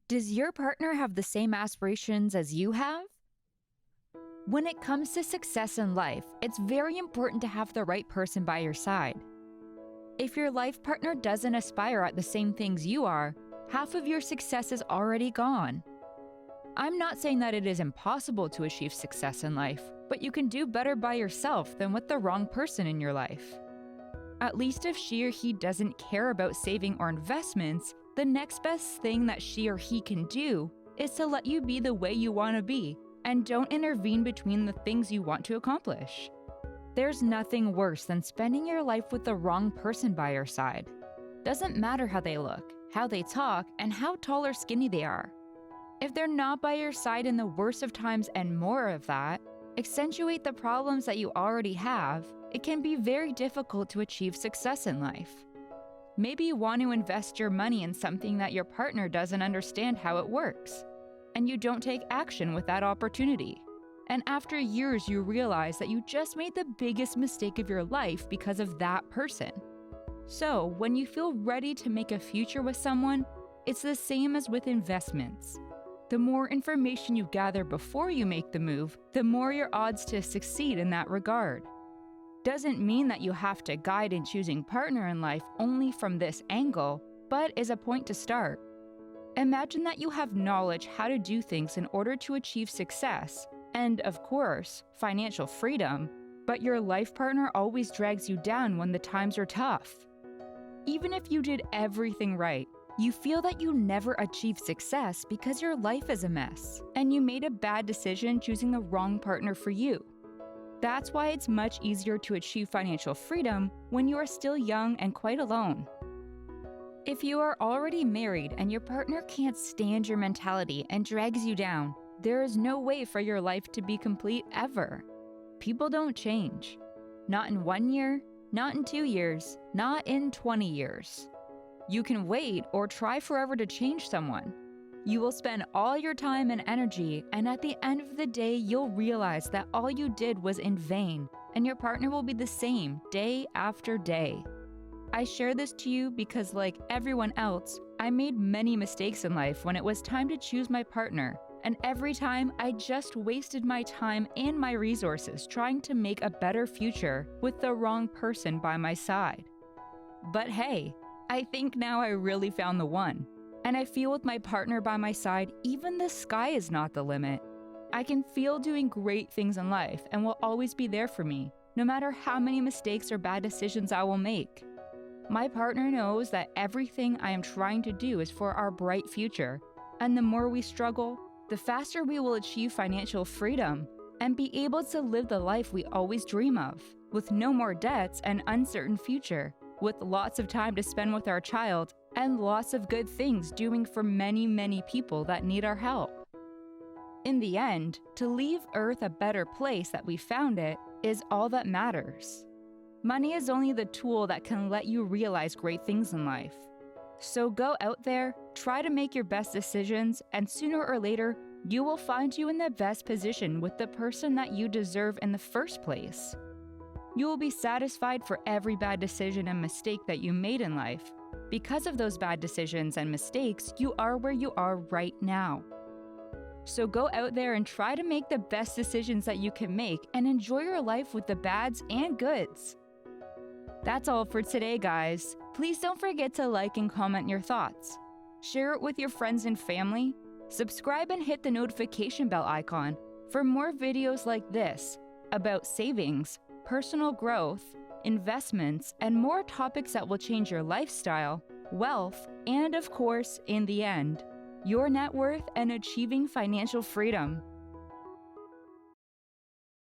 Does your partner have the same aspirations as you have? When it comes to success in life, it's very important to have the right person by your side. If your life partner doesn't aspire at the same things you are, half of your success is already gone. I'm not saying that it is impossible to achieve success in life, but you can do better by yourself than with the wrong person in your life. At least if she or he doesn't care about saving or investments, the next best thing that she or he can do is to let you be the way you want to be and don't intervene between the things you want to accomplish. There's nothing worse than spending your life with the wrong person by your side. Doesn't matter how they look, how they talk, and how tall or skinny they are. If they're not by your side in the worst of times and more of that, accentuate the problems that you already have, it can be very difficult to achieve success in life. Maybe you want to invest your money in something that your partner doesn't understand how it works, and you don't take action with that opportunity. And after years, you realize that you just made the biggest mistake of your life because of that person. So, when you feel ready to make a future with someone, it's the same as with investments. The more information you gather before you make the move, the more your odds to succeed in that regard. Doesn't mean that you have to guide in choosing partner in life only from this angle, but is a point to start. Imagine that you have knowledge how to do things in order to achieve success, and of course, financial freedom, but your life partner always drags you down when the times are tough. Even if you did everything right, you feel that you never achieved success because your life is a mess, and you made a bad decision choosing the wrong partner for you. That's why it's much easier to achieve financial freedom when you are still young and quite alone. If you are already married and your partner can't stand your mentality and drags you down, there is no way for your life to be complete ever. People don't change. Not in 1 year, not in 2 years, not in 20 years. You can wait or try forever to change someone. You will spend all your time and energy, and at the end of the day, you'll realize that all you did was in vain, and your partner will be the same day after day. I share this to you because, like everyone else, I made many mistakes in life when it was time to choose my partner, and every time I just wasted my time and my resources trying to make a better future with the wrong person by my side. But hey, I think now I really found the one. And I feel with my partner by my side, even the sky is not the limit. I can feel doing great things in life and will always be there for me, no matter how many mistakes or bad decisions I will make. My partner knows that everything I am trying to do is for our bright future, and the more we struggle, the faster we will achieve financial freedom and be able to live the life we always dream of, with no more debts and uncertain future, with lots of time to spend with our child and lots of good things doing for many, many people that need our help. In the end, to leave Earth a better place that we found it is all that matters. Money is only the tool that can let you realize great things in life. So go out there, try to make your best decisions, and sooner or later, you will find you in the best position with the person that you deserve in the first place. You will be satisfied for every bad decision and mistake that you made in life. Because of those bad decisions and mistakes, you are where you are right now. So go out there and try to make the best decisions that you can make and enjoy your life with the bads and goods. That's all for today, guys. Please don't forget to like and comment your thoughts. Share it with your friends and family. Subscribe and hit the notification bell icon for more videos like this about savings, personal growth, investments, and more topics that will change your lifestyle, wealth, and of course, in the end, your net worth and achieving financial freedom.